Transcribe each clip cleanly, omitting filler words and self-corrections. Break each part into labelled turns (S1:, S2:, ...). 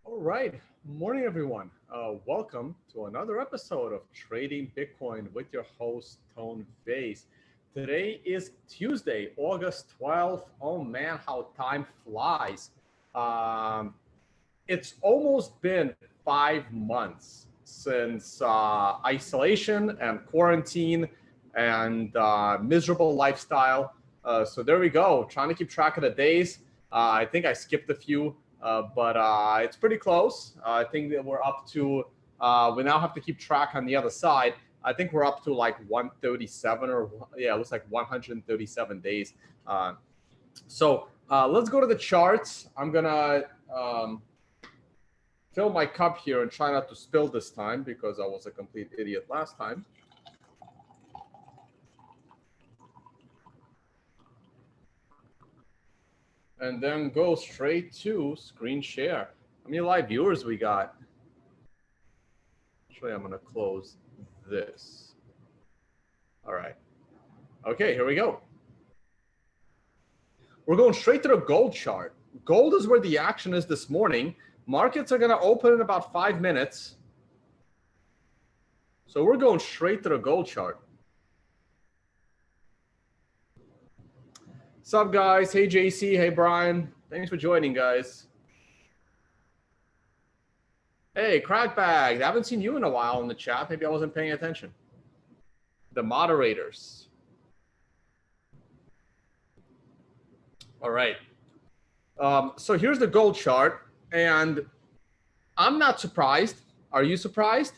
S1: All right. Morning, everyone. Welcome to another episode of Trading Bitcoin with your host, Tone Vays. Today is Tuesday, August 12th. Oh man, how time flies. Um, it's almost been 5 months since isolation and quarantine and miserable lifestyle. So there we go, trying to keep track of the days. I think I skipped a few, but it's pretty close. I think that we're up to, we now have to keep track on the other side. I think we're up to like 137 or, yeah, it looks like 137 days. So let's go to the charts. I'm going to fill my cup here and try not to spill this time because I was a complete idiot last time. And then go straight to screen share. How many live viewers we got? Actually, I'm going to close this. All right. Okay, here we go. We're going straight to the gold chart. Gold is where the action is this morning. Markets are going to open in about 5 minutes. So we're going straight to the gold chart. What's up, guys? Hey, JC. Hey, Brian. Thanks for joining, guys. Hey, Crackbag. I haven't seen you in a while in the chat. Maybe I wasn't paying attention. The moderators. All right. So here's the gold chart. And I'm not surprised. Are you surprised?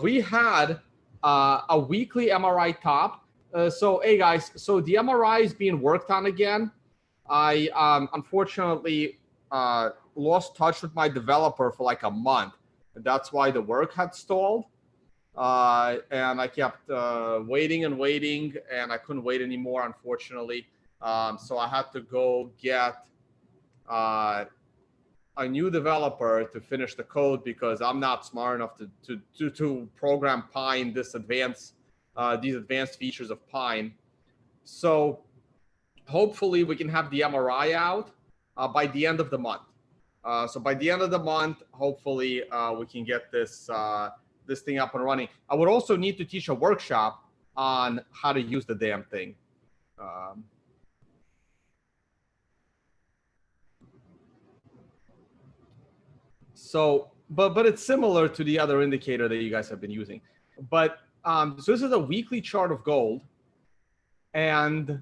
S1: We had a weekly MRI top. So, hey, guys. So the MRI is being worked on again. I unfortunately lost touch with my developer for like a month. That's why the work had stalled. And I kept waiting and waiting, and I couldn't wait anymore, unfortunately. So I had to go get a new developer to finish the code because I'm not smart enough to program Pine these advanced features of Pine. So hopefully we can have the MRI out by the end of the month. So by the end of the month, hopefully we can get this this thing up and running. I would also need to teach a workshop on how to use the damn thing. So, but it's similar to the other indicator that you guys have been using. But so this is a weekly chart of gold, and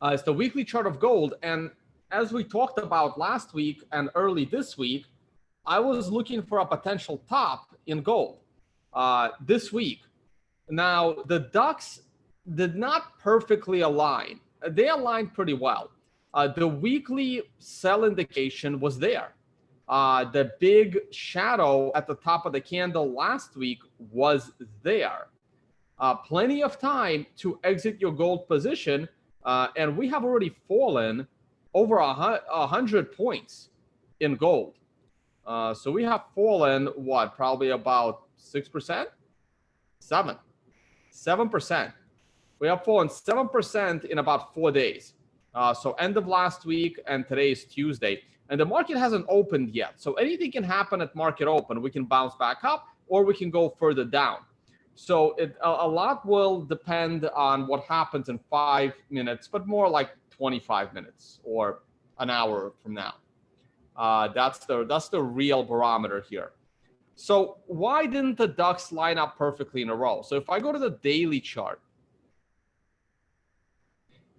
S1: it's the weekly chart of gold. And as we talked about last week and early this week, I was looking for a potential top in gold this week. Now, the ducks did not perfectly align. They aligned pretty well. The weekly sell indication was there. The big shadow at the top of the candle last week was there. Plenty of time to exit your gold position. And we have already fallen over 100 points in gold. So we have fallen, what, probably about 6%? 7%. We have fallen 7% in about 4 days. So end of last week and today is Tuesday. And the market hasn't opened yet. So anything can happen at market open. We can bounce back up or we can go further down. So a lot will depend on what happens in 5 minutes, but more like 25 minutes or an hour from now. That's the real barometer here. So why didn't the ducks line up perfectly in a row? So if I go to the daily chart,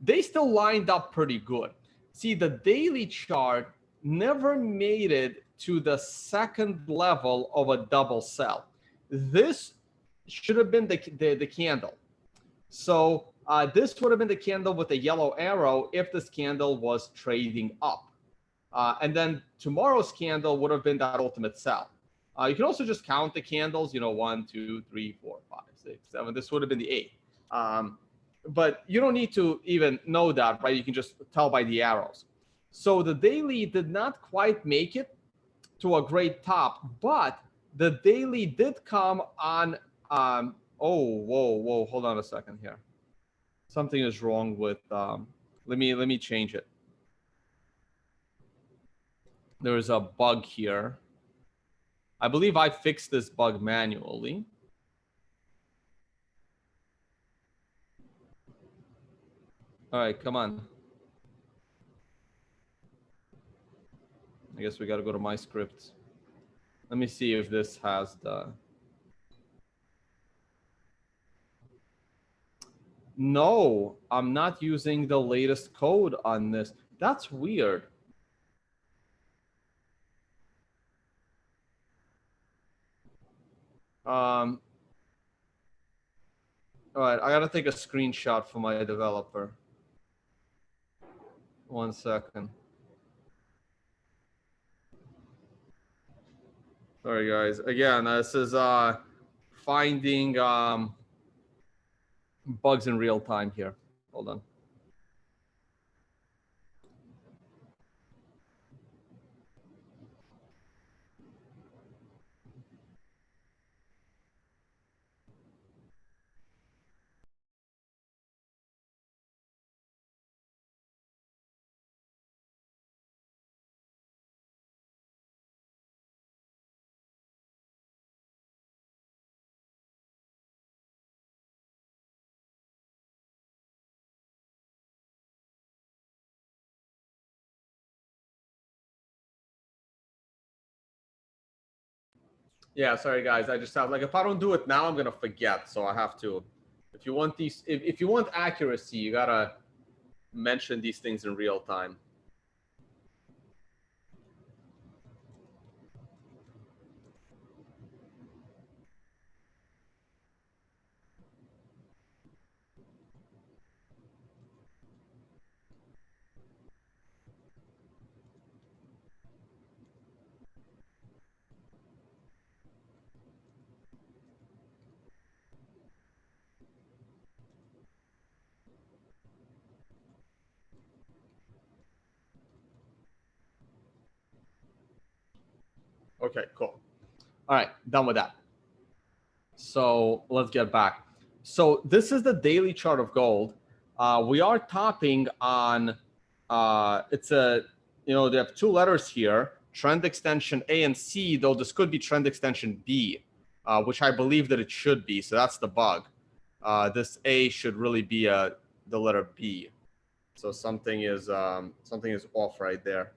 S1: they still lined up pretty good. See, the daily chart never made it to the second level of a double sell. This should have been the candle. So this would have been the candle with the yellow arrow if this candle was trading up. And then tomorrow's candle would have been that ultimate sell. You can also just count the candles, 1, 2, 3, 4, 5, 6, 7. This would have been the 8. But you don't need to even know that, right? You can just tell by the arrows. So the daily did not quite make it to a great top, but the daily did come on. Whoa, hold on a second here. Something is wrong with. Let me change it. there's a bug here. I believe I fixed this bug manually. All right, come on. I guess we got to go to my script. Let me see if this has the... No, I'm not using the latest code on this. That's weird. All right, I gotta take a screenshot for my developer. 1 second. Sorry, guys. Again, this is finding bugs in real time here. Hold on. Yeah, sorry guys. I just have like, if I don't do it now, I'm gonna forget. So I have to. If you want these, if you want accuracy, you gotta mention these things in real time. Okay, cool. All right, done with that. So let's get back. So this is the daily chart of gold. We are topping on, it's a, you know, they have two letters here, trend extension A and C, though this could be trend extension B, which I believe that it should be. So that's the bug. This A should really be the letter B. So something is off right there.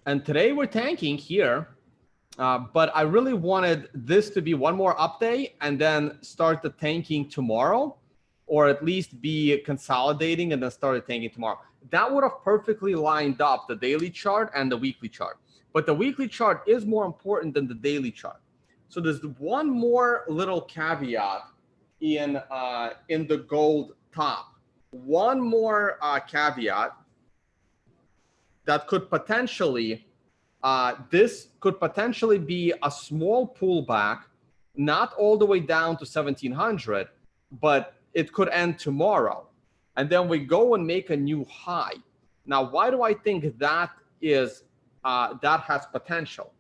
S1: And today we're tanking here, but I really wanted this to be one more update and then start the tanking tomorrow, or at least be consolidating and then start the tanking tomorrow. That would have perfectly lined up the daily chart and the weekly chart. But the weekly chart is more important than the daily chart. So there's one more little caveat in the gold top. One more caveat that could potentially, this could potentially be a small pullback, not all the way down to 1700, but it could end tomorrow. And then we go and make a new high. Now, why do I think that is, that has potential?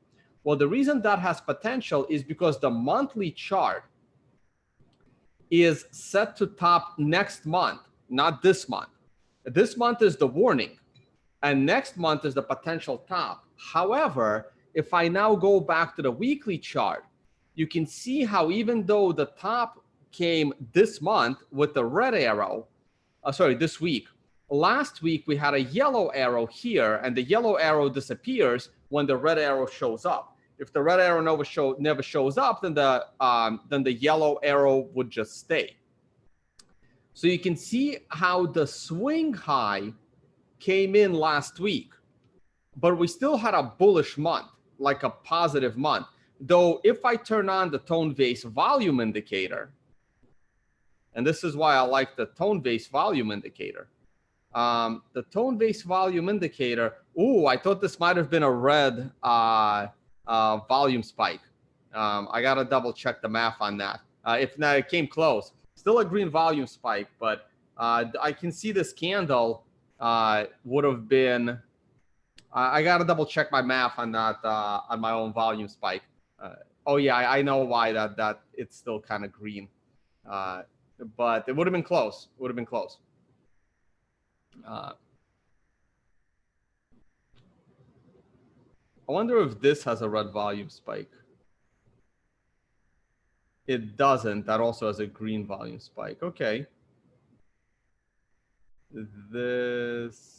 S1: Well, the reason that has potential is because the monthly chart is set to top next month, not this month. This month is the warning, and next month is the potential top. However, if I now go back to the weekly chart, you can see how even though the top came this month with the red arrow, this week, last week we had a yellow arrow here, and the yellow arrow disappears when the red arrow shows up. If the red arrow never shows up, then the yellow arrow would just stay. So you can see how the swing high came in last week, but we still had a bullish month, like a positive month. Though if I turn on the tone-based volume indicator, and this is why I like the tone-based volume indicator. The tone-based volume indicator, ooh, I thought this might have been a red volume spike. I got to double check the math on that. If not, it came close. Still a green volume spike, but I can see this candle would have been, I got to double check my math on that, on my own volume spike. Oh yeah, I know why that it's still kind of green. but it would have been close. Would have been close. I wonder if this has a red volume spike. It doesn't. That also has a green volume spike. Okay. This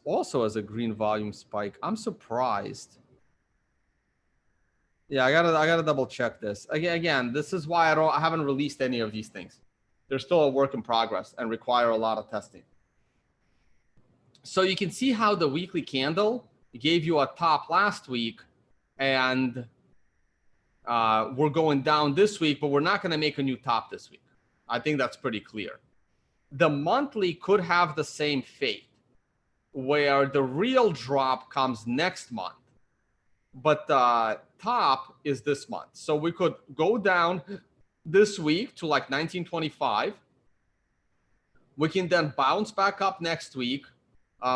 S1: also has a green volume spike. I'm surprised. Yeah, I gotta double check this. Again, this is why I haven't released any of these things. They're still a work in progress and require a lot of testing. So you can see how the weekly candle gave you a top last week, and we're going down this week, but we're not going to make a new top this week. I think that's pretty clear. The monthly could have the same fate, where the real drop comes next month, but the top is this month. So we could go down this week to like 1925. We can then bounce back up next week.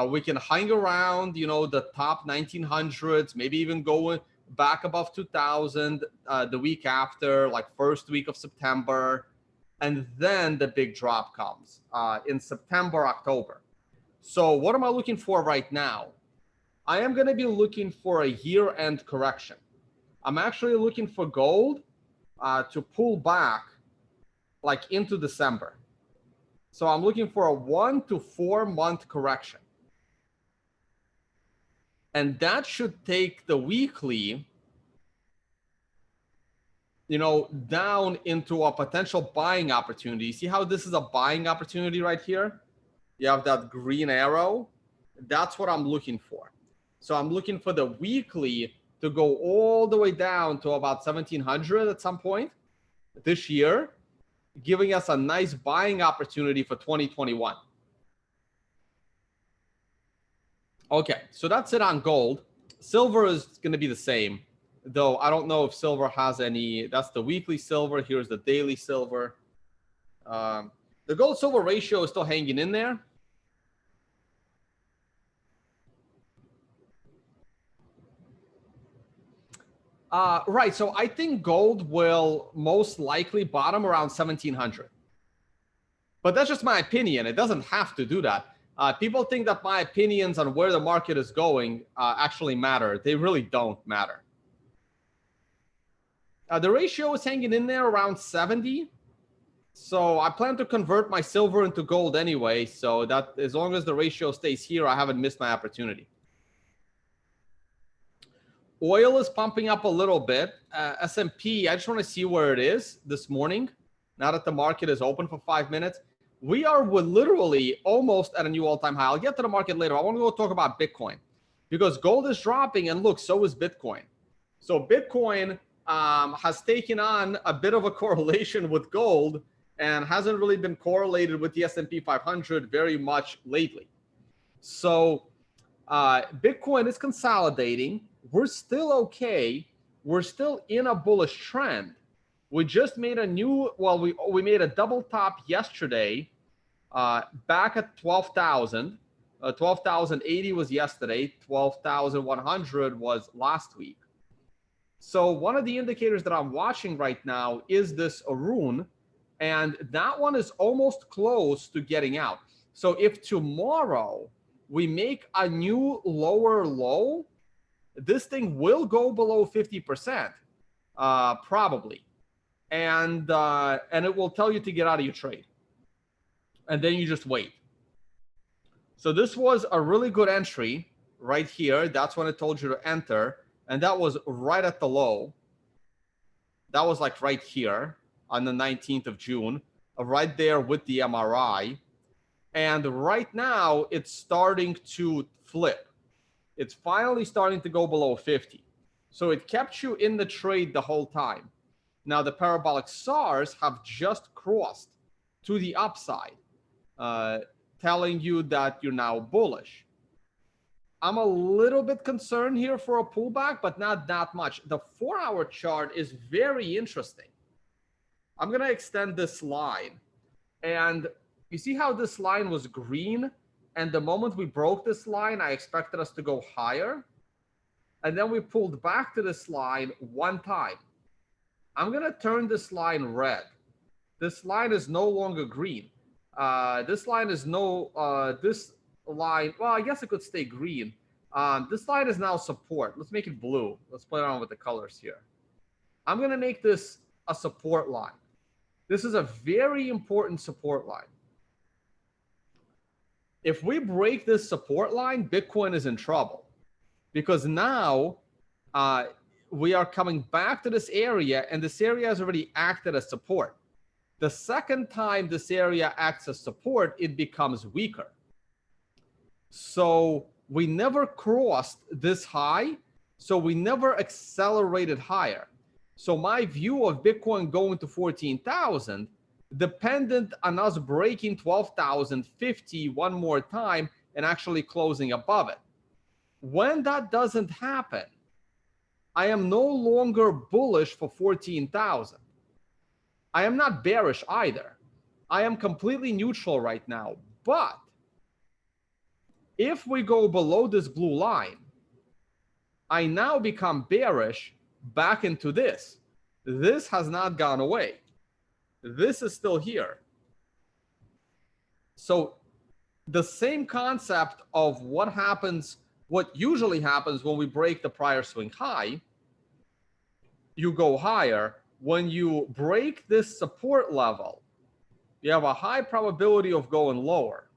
S1: We can hang around, the top 1900s, maybe even go back above 2000 the week after, like first week of September. And then the big drop comes in September, October. So what am I looking for right now? I am going to be looking for a year-end correction. I'm actually looking for gold to pull back like into December. So I'm looking for a 1 to 4 month correction. And that should take the weekly, down into a potential buying opportunity. See how this is a buying opportunity right here? You have that green arrow. That's what I'm looking for. So I'm looking for the weekly to go all the way down to about 1700 at some point this year, giving us a nice buying opportunity for 2021. Okay, so that's it on gold. Silver is going to be the same, though I don't know if silver has any. That's the weekly silver. Here's the daily silver. The gold-silver ratio is still hanging in there. Right, so I think gold will most likely bottom around 1700. But that's just my opinion. It doesn't have to do that. People think that my opinions on where the market is going actually matter. They really don't matter. The ratio is hanging in there around 70. So I plan to convert my silver into gold anyway. So that as long as the ratio stays here, I haven't missed my opportunity. Oil is pumping up a little bit. S&P, I just want to see where it is this morning. Now that the market is open for 5 minutes. We are literally almost at a new all-time high. I'll get to the market later. I want to go talk about Bitcoin because gold is dropping, and look, so is Bitcoin. So Bitcoin has taken on a bit of a correlation with gold and hasn't really been correlated with the S&P 500 very much lately. So Bitcoin is consolidating. We're still okay. We're still in a bullish trend. We just made we made a double top yesterday back at 12,000. 12,080 was yesterday. 12,100 was last week. So one of the indicators that I'm watching right now is this Arun, and that one is almost close to getting out. So if tomorrow we make a new lower low, this thing will go below 50%, probably. And it will tell you to get out of your trade. And then you just wait. So this was a really good entry right here. That's when it told you to enter. And that was right at the low. That was like right here on the 19th of June, right there with the MRI. And right now it's starting to flip. It's finally starting to go below 50. So it kept you in the trade the whole time. Now the parabolic SARs have just crossed to the upside, telling you that you're now bullish. I'm a little bit concerned here for a pullback, but not that much. The 4-hour chart is very interesting. I'm going to extend this line. And you see how this line was green? And the moment we broke this line, I expected us to go higher. and then we pulled back to this line one time. I'm going to turn this line red. This line is no longer green. This line is this line, well, I guess it could stay green. This line is now support. Let's make it blue. Let's play around with the colors here. I'm going to make this a support line. This is a very important support line. If we break this support line, Bitcoin is in trouble, because now we are coming back to this area, and this area has already acted as support. The second time this area acts as support, it becomes weaker. So we never crossed this high, so we never accelerated higher. So my view of Bitcoin going to 14,000 dependent on us breaking 12,050 one more time and actually closing above it. When that doesn't happen, I am no longer bullish for 14,000. I am not bearish either. I am completely neutral right now. But if we go below this blue line, I now become bearish back into this. This has not gone away. This is still here. So the same concept of what usually happens when we break the prior swing high, you go higher. When you break this support level, you have a high probability of going lower.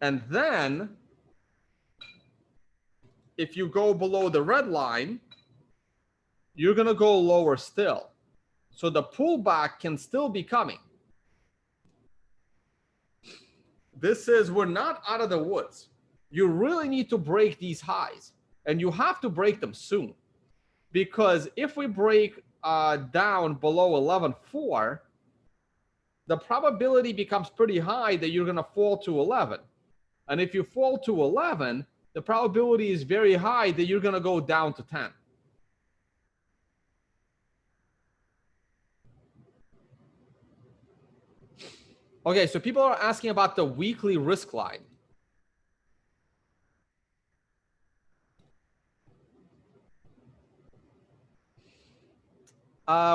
S1: And then if you go below the red line, you're going to go lower still. So the pullback can still be coming. We're not out of the woods. You really need to break these highs, and you have to break them soon, because if we break down below 11.4, the probability becomes pretty high that you're going to fall to 11. And if you fall to 11, the probability is very high that you're going to go down to 10. Okay, so people are asking about the weekly risk line.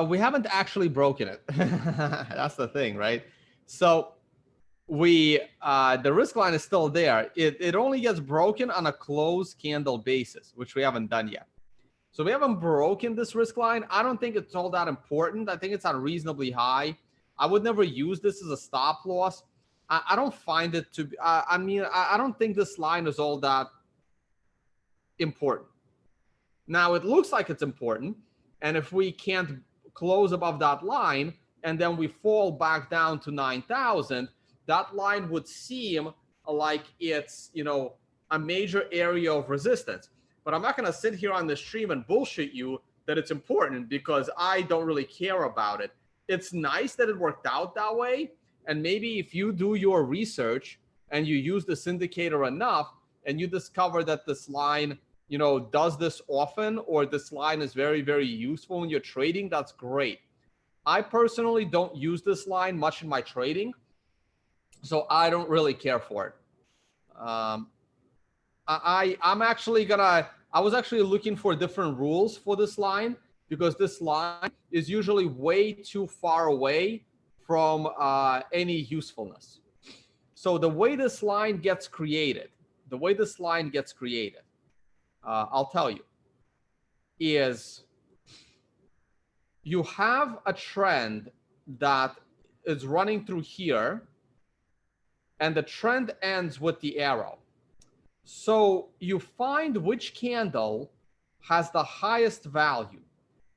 S1: We haven't actually broken it. That's the thing, right? So the risk line is still there. It only gets broken on a closed candle basis, which we haven't done yet. So we haven't broken this risk line. I don't think it's all that important. I think it's unreasonably high. I would never use this as a stop loss. I don't find it to be, I don't think this line is all that important. Now, it looks like it's important. And if we can't close above that line, and then we fall back down to 9,000, that line would seem like it's, a major area of resistance. But I'm not going to sit here on the stream and bullshit you that it's important, because I don't really care about it. It's nice that it worked out that way. And maybe if you do your research and you use this indicator enough and you discover that this line, does this often, or this line is very, very useful when you're trading, that's great. I personally don't use this line much in my trading, so I don't really care for it. I was actually looking for different rules for this line, because this line is usually way too far away from any usefulness. So the way this line gets created, I'll tell you, is you have a trend that is running through here, and the trend ends with the arrow. So you find which candle has the highest value.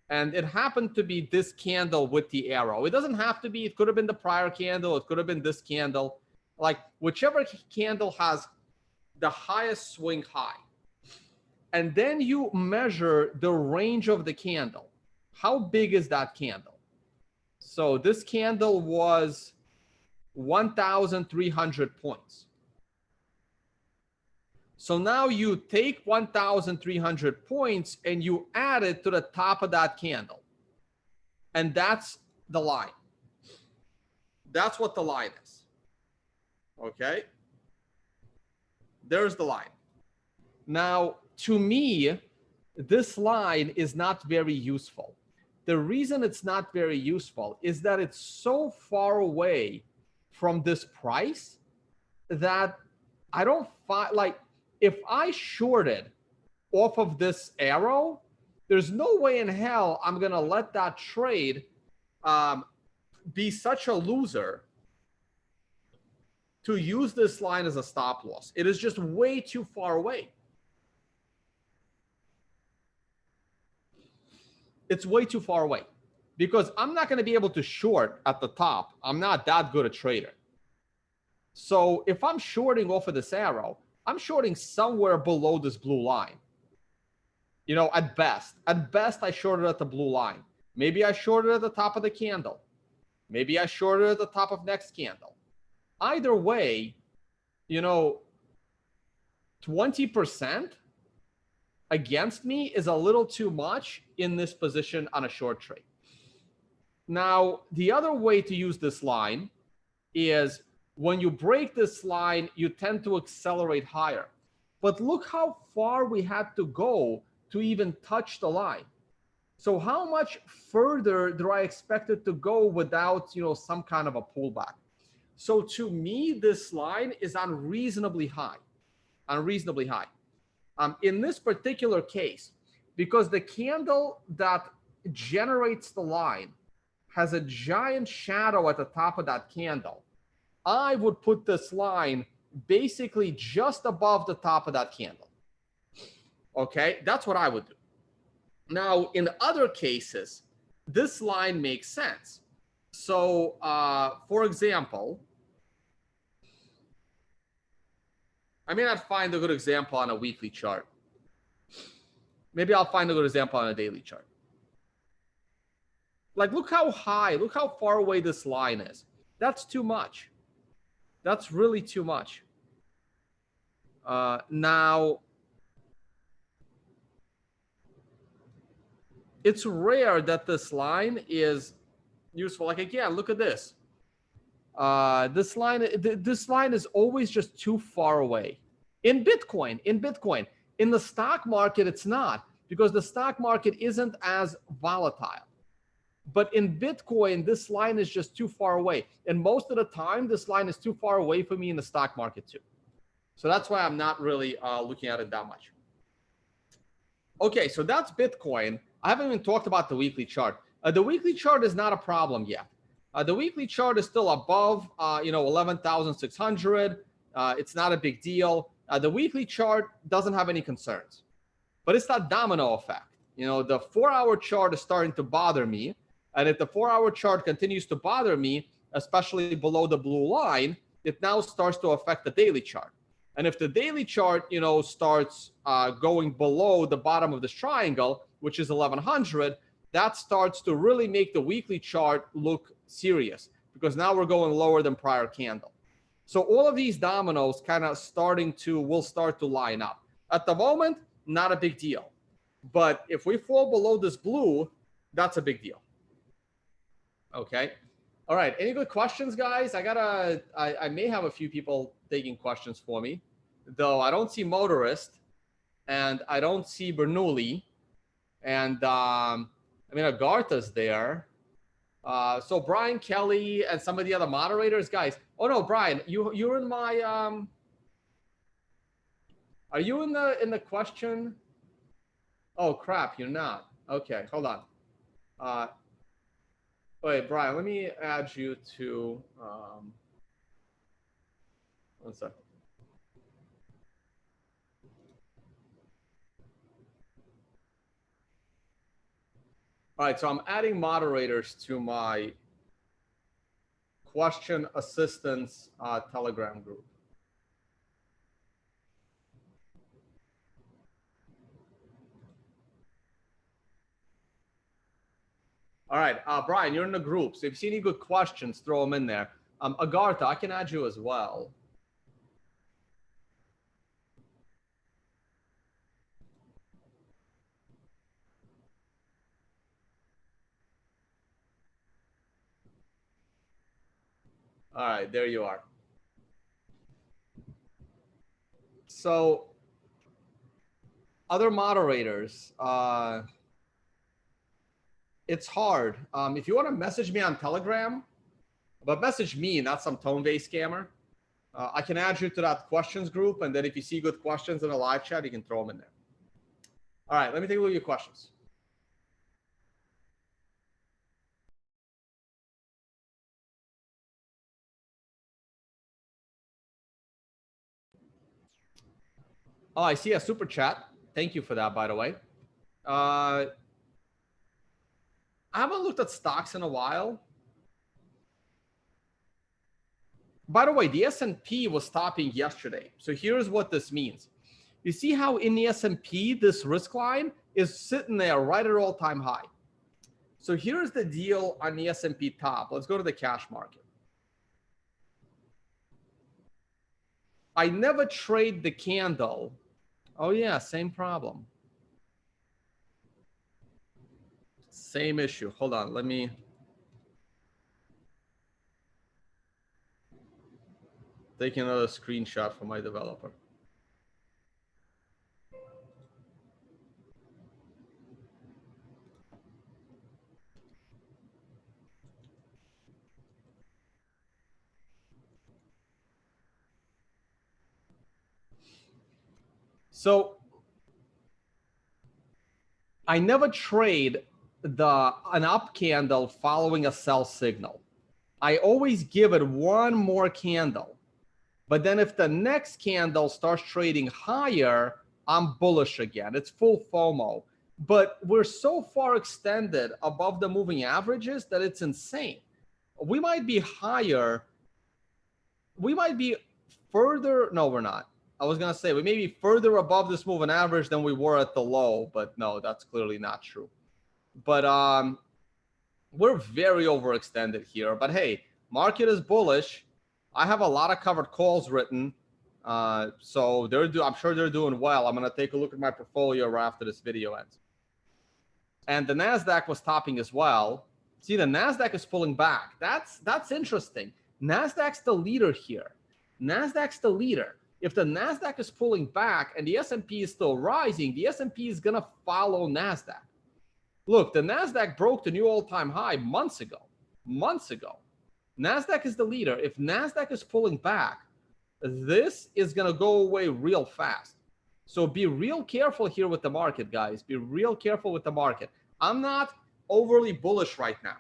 S1: And it happened to be this candle with the arrow. It doesn't have to be. It could have been the prior candle. It could have been this candle. Like whichever candle has the highest swing high. And then you measure the range of the candle. How big is that candle? So this candle was 1,300 points. So now you take 1,300 points and you add it to the top of that candle. And that's the line. That's what the line is. Okay? There's the line. Now, to me, this line is not very useful. The reason it's not very useful is that it's so far away from this price that I don't find, like, if I shorted off of this arrow, there's no way in hell I'm going to let that trade be such a loser to use this line as a stop loss. It is just way too far away. It's way too far away because I'm not going to be able to short at the top. I'm not that good a trader. So if I'm shorting off of this arrow, I'm shorting somewhere below this blue line. You know, at best I shorted at the blue line. Maybe I shorted at the top of the candle. Maybe I shorted at the top of next candle. Either way, you know, 20% against me is a little too much in this position on a short trade. Now, the other way to use this line is when you break this line, you tend to accelerate higher. But look how far we had to go to even touch the line. So how much further do I expect it to go without, you know, some kind of a pullback? So to me, this line is unreasonably high, unreasonably high. In this particular case, because the candle that generates the line has a giant shadow at the top of that candle, I would put this line basically just above the top of that candle. Okay, that's what I would do. Now, in other cases, this line makes sense. So, for example, I may not find a good example on a weekly chart. Maybe I'll find a good example on a daily chart. Like, look how high, look how far away this line is. That's too much. That's really too much. Now, it's rare that this line is useful. Like, again, look at this. This line is always just too far away. In Bitcoin, in the stock market, it's not, because the stock market isn't as volatile. But in Bitcoin, this line is just too far away. And most of the time, this line is too far away for me in the stock market too. So that's why I'm not really looking at it that much. Okay, so that's Bitcoin. I haven't even talked about the weekly chart. The weekly chart is not a problem yet. The weekly chart is still above, 11,600. It's not a big deal. The weekly chart doesn't have any concerns, but it's that domino effect. You know, the 4-hour chart is starting to bother me. And if the 4-hour chart continues to bother me, especially below the blue line, it now starts to affect the daily chart. And if the daily chart, you know, starts going below the bottom of this triangle, which is 1100, that starts to really make the weekly chart look serious, because now we're going lower than prior candle. So all of these dominoes kind of will start to line up. At the moment, not a big deal. But if we fall below this blue, that's a big deal. Okay. All right. Any good questions, guys? I may have a few people taking questions for me, though I don't see Motorist and I don't see Bernoulli, and Agartha's there. So Brian Kelly and some of the other moderators, guys. Oh no, Brian, you're in my are you in the question? Oh crap, you're not. Okay, hold on. Wait, Brian, let me add you to one second. All right, so I'm adding moderators to my question assistance Telegram group. All right, Brian, you're in the group. So if you see any good questions, throw them in there. Agartha, I can add you as well. All right, there you are. So other moderators, it's hard. If you want to message me on Telegram, but message me, not some Vays scammer. I can add you to that questions group, and then if you see good questions in a live chat, you can throw them in there. All right, let me take a look at your questions. Oh, I see a super chat. Thank you for that, by the way. I haven't looked at stocks in a while. By the way, the S&P was topping yesterday. So here's what this means. You see how in the S&P, this risk line is sitting there right at all-time high. So here's the deal on the S&P top. Let's go to the cash market. I never trade the candle. Oh yeah, same problem. Same issue. Hold on, let me take another screenshot from my developer. So I never trade an up candle following a sell signal. I always give it one more candle. But then if the next candle starts trading higher, I'm bullish again. It's full FOMO. But we're so far extended above the moving averages that it's insane. We might be higher. We might be further. No, we're not. I was going to say we may be further above this moving average than we were at the low. But no, that's clearly not true. But we're very overextended here. But hey, market is bullish. I have a lot of covered calls written. So I'm sure they're doing well. I'm going to take a look at my portfolio right after this video ends. And the NASDAQ was topping as well. See, the NASDAQ is pulling back. That's interesting. NASDAQ's the leader here. NASDAQ's the leader. If the NASDAQ is pulling back and the S&P is still rising, the S&P is going to follow NASDAQ. Look, the NASDAQ broke the new all-time high months ago. NASDAQ is the leader. If NASDAQ is pulling back, this is going to go away real fast. So be real careful here with the market, guys. Be real careful with the market. I'm not overly bullish right now.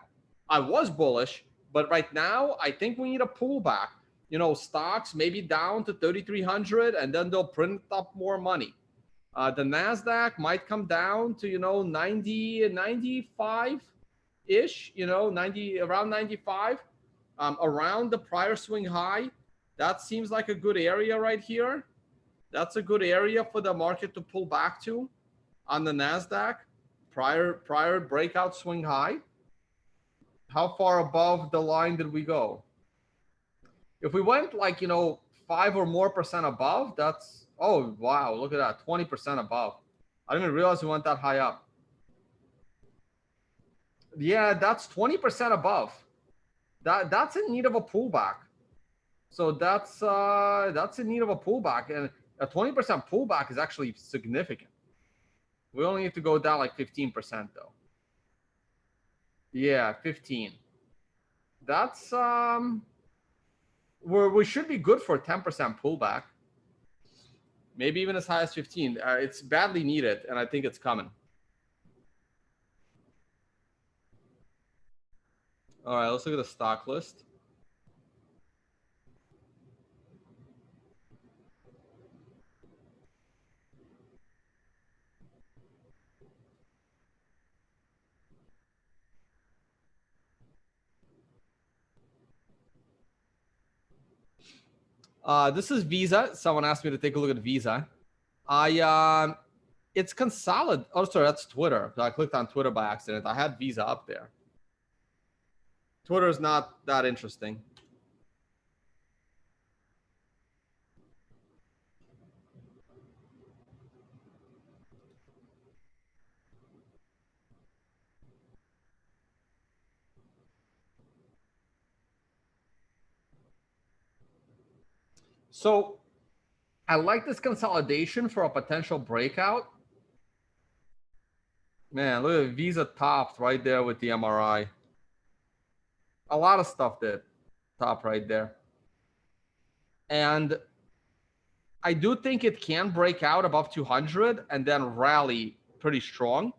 S1: I was bullish, but right now, I think we need a pullback. You know, stocks maybe down to 3,300, and then they'll print up more money. The NASDAQ might come down to, 90, 95-ish, 90, around 95, around the prior swing high. That seems like a good area right here. That's a good area for the market to pull back to on the NASDAQ, prior breakout swing high. How far above the line did we go? If we went like, 5 or more percent above, that's, oh, wow, look at that, 20% above. I didn't even realize we went that high up. Yeah, that's 20% above. That's in need of a pullback. So that's in need of a pullback, and a 20% pullback is actually significant. We only need to go down like 15% though. Yeah, 15. That's we should be good for a 10% pullback. Maybe even as high as 15. It's badly needed, and I think it's coming. All right, let's look at the stock list. This is Visa. Someone asked me to take a look at Visa. It's consolidated. Oh, sorry, that's Twitter. I clicked on Twitter by accident. I had Visa up there. Twitter is not that interesting. So I like this consolidation for a potential breakout. Man, look at Visa topped right there with the MRI. A lot of stuff did top right there. And I do think it can break out above 200 and then rally pretty strong.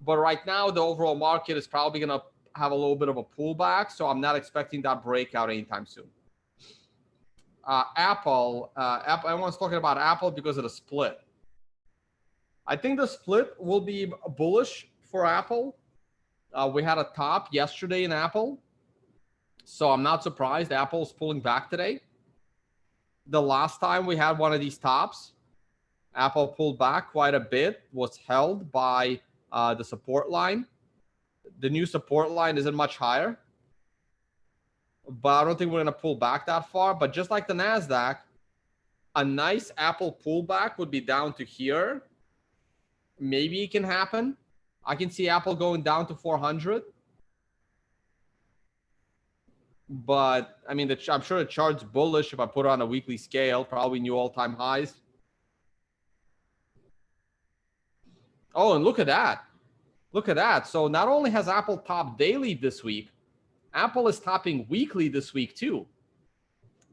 S1: But right now, the overall market is probably going to have a little bit of a pullback. So I'm not expecting that breakout anytime soon. Apple, everyone's talking about Apple because of the split. I think the split will be bullish for Apple. We had a top yesterday in Apple. So I'm not surprised Apple's pulling back today. The last time we had one of these tops, Apple pulled back quite a bit, was held by the support line. The new support line isn't much higher, but I don't think we're going to pull back that far. But just like the NASDAQ, a nice Apple pullback would be down to here. Maybe it can happen. I can see Apple going down to 400. But I mean, I'm sure the chart's bullish if I put it on a weekly scale, probably new all-time highs. Oh, and look at that. Look at that. So not only has Apple topped daily this week, Apple is topping weekly this week too.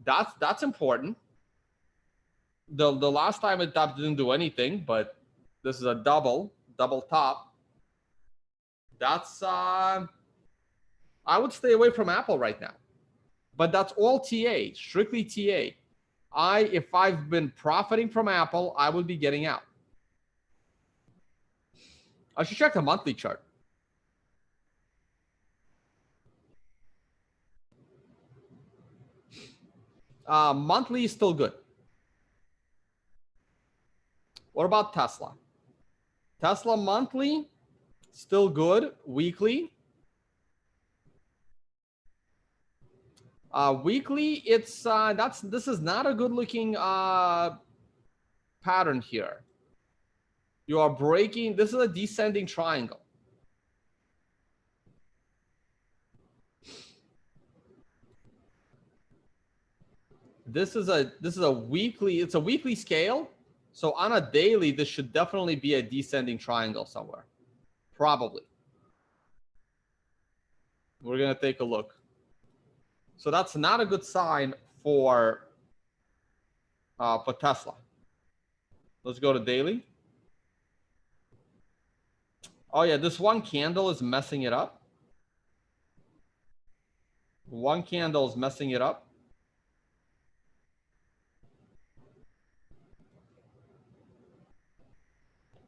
S1: That's important. The last time it topped didn't do anything, but this is a double top. That's I would stay away from Apple right now. But that's all TA, strictly TA. If I've been profiting from Apple, I would be getting out. I should check the monthly chart. Monthly is still good. What about Tesla? Tesla monthly, still good. Weekly. Weekly, it's this is not a good looking pattern here. You are breaking. This is a descending triangle. This is a weekly. It's a weekly scale. So on a daily, this should definitely be a descending triangle somewhere. Probably. We're gonna take a look. So that's not a good sign for Tesla. Let's go to daily. Oh yeah, this one candle is messing it up. One candle is messing it up.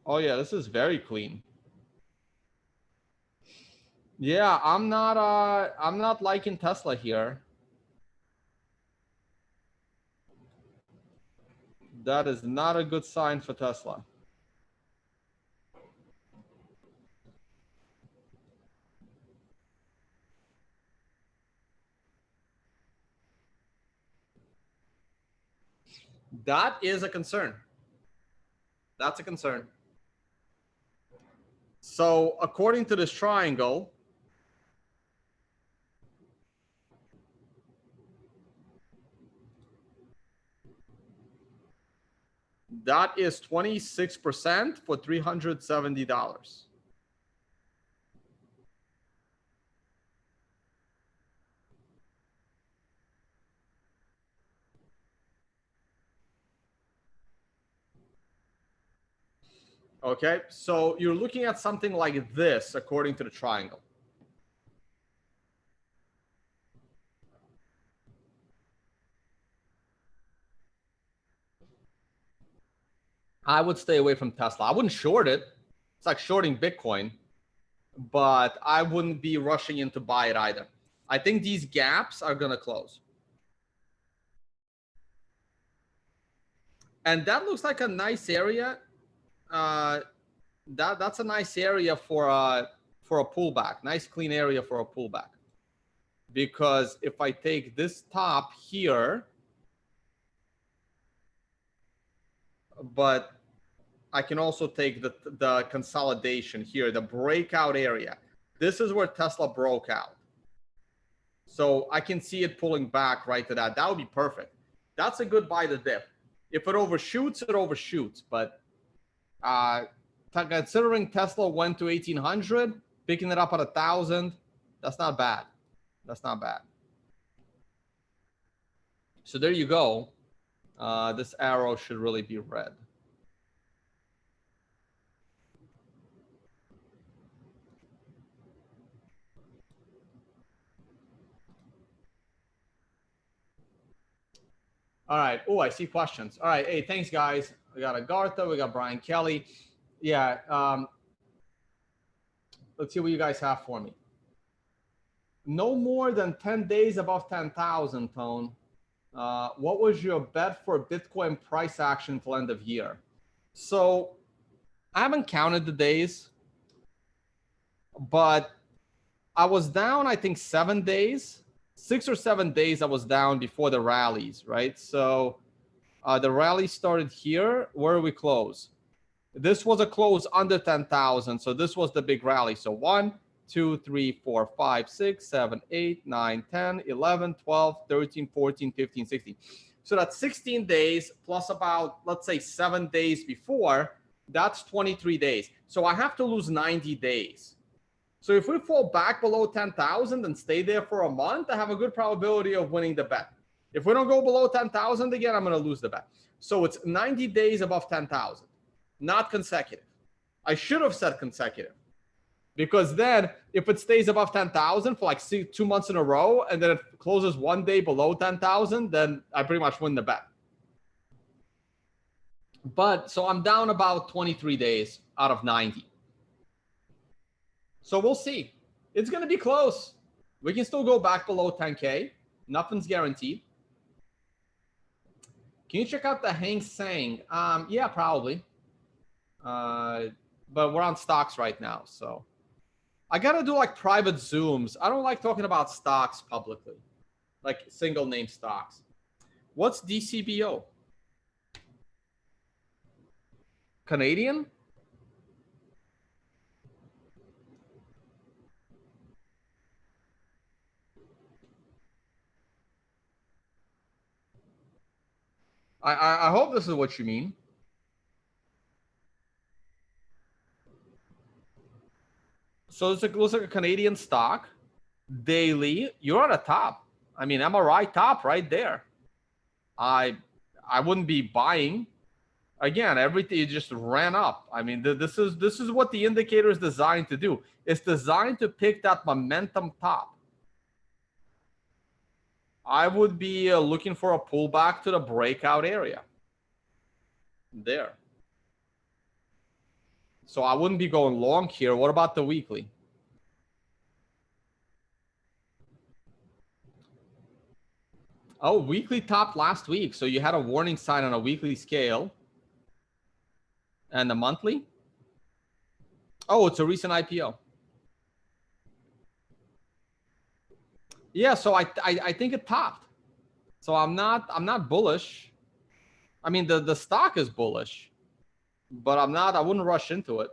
S1: Oh yeah, this is very clean. Yeah, I'm not liking Tesla here. That is not a good sign for Tesla. That is a concern. That's a concern. So according to this triangle, that is 26% for $370. Okay, so you're looking at something like this according to the triangle. I would stay away from Tesla. I wouldn't short it. It's like shorting Bitcoin, but I wouldn't be rushing in to buy it either. I think these gaps are going to close. And that looks like a nice area. That's a nice area for a pullback. Nice clean area for a pullback. Because if I take this top here, but I can also take the consolidation here, the breakout area. This is where Tesla broke out. So I can see it pulling back right to that. That would be perfect. That's a good buy the dip. If it overshoots, it overshoots. But considering Tesla went to 1,800, picking it up at 1,000, that's not bad. That's not bad. So there you go. This arrow should really be red. All right. Oh, I see questions. All right. Hey, thanks, guys. We got Agartha. We got Brian Kelly. Yeah. Let's see what you guys have for me. No more than 10 days above 10,000, Tone. What was your bet for Bitcoin price action till end of year? So I haven't counted the days, but I was down, I think 7 days, 6 or 7 days I was down before the rallies, right? So the rally started here. Where we close? This was a close under 10,000. So this was the big rally. So 1, 2, 3, 4, 5, 6, 7, 8, 9, 10, 11, 12, 13, 14, 15, 16. So that's 16 days plus about, let's say 7 days before, that's 23 days. So I have to lose 90 days. So if we fall back below 10,000 and stay there for a month, I have a good probability of winning the bet. If we don't go below 10,000 again, I'm going to lose the bet. So it's 90 days above 10,000, not consecutive. I should have said consecutive, because then if it stays above 10,000 for like 2 months in a row and then it closes 1 day below 10,000, then I pretty much win the bet. But so I'm down about 23 days out of 90. So we'll see. It's going to be close. We can still go back below 10K. Nothing's guaranteed. Can you check out the Hang Seng? Yeah, probably. But we're on stocks right now. So I got to do like private Zooms. I don't like talking about stocks publicly, like single name stocks. What's DCBO? Canadian? I hope this is what you mean. So this looks like a Canadian stock. Daily, you're at the top. I mean, MRI top right there. I wouldn't be buying. Again, everything just ran up. I mean, this is what the indicator is designed to do. It's designed to pick that momentum top. I would be looking for a pullback to the breakout area. There. So I wouldn't be going long here. What about the weekly? Oh, weekly topped last week. So you had a warning sign on a weekly scale. And the monthly? Oh, it's a recent IPO. Yeah, so I think it topped. So I'm not bullish. I mean, the stock is bullish, but I wouldn't rush into it.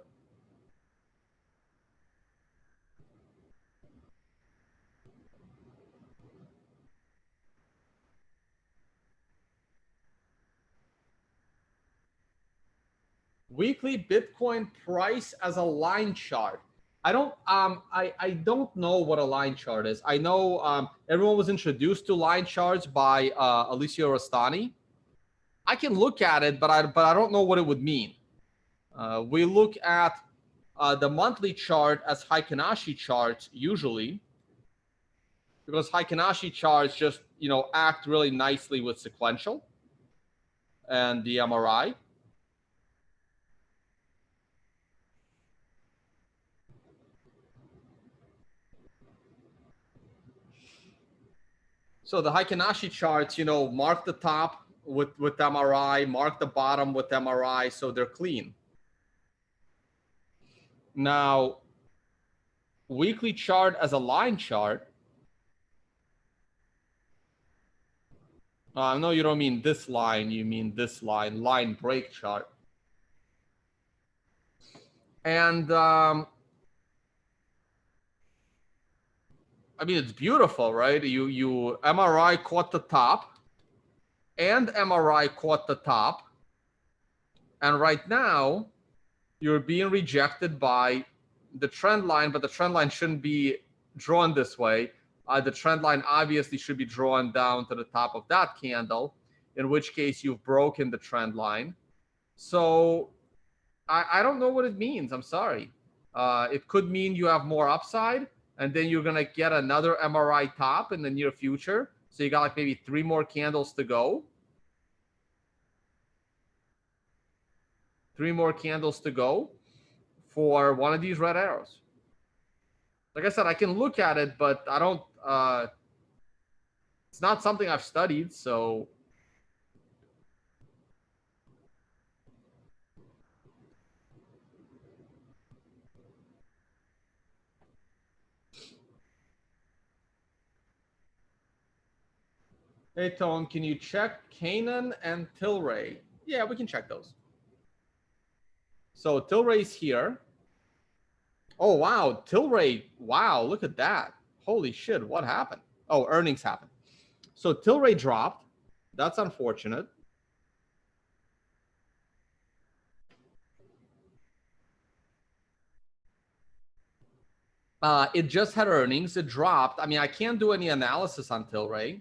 S1: Weekly Bitcoin price as a line chart. I don't know what a line chart is. I know everyone was introduced to line charts by Alicia Rastani. I can look at it, but I don't know what it would mean. We look at the monthly chart as Heikin-Ashi charts usually, because Heikin-Ashi charts just act really nicely with sequential and the MRI. So the Heikin-Ashi charts, mark the top with MRI, mark the bottom with MRI, so they're clean. Now, weekly chart as a line chart. I know you don't mean this line, you mean this line break chart. And I mean, it's beautiful, right? You MRI caught the top, and MRI caught the top. And right now, you're being rejected by the trend line, but the trend line shouldn't be drawn this way. The trend line obviously should be drawn down to the top of that candle, in which case you've broken the trend line. So I don't know what it means. I'm sorry. It could mean you have more upside, and then you're going to get another MRI top in the near future. So you got like maybe 3 more candles to go. 3 more candles to go for one of these red arrows. Like I said, I can look at it, but I don't, it's not something I've studied, so. Hey, Tone, can you check Canaan and Tilray? Yeah, we can check those. So Tilray's here. Oh, wow. Tilray. Wow, look at that. Holy shit, what happened? Oh, earnings happened. So Tilray dropped. That's unfortunate. It just had earnings. It dropped. I mean, I can't do any analysis on Tilray.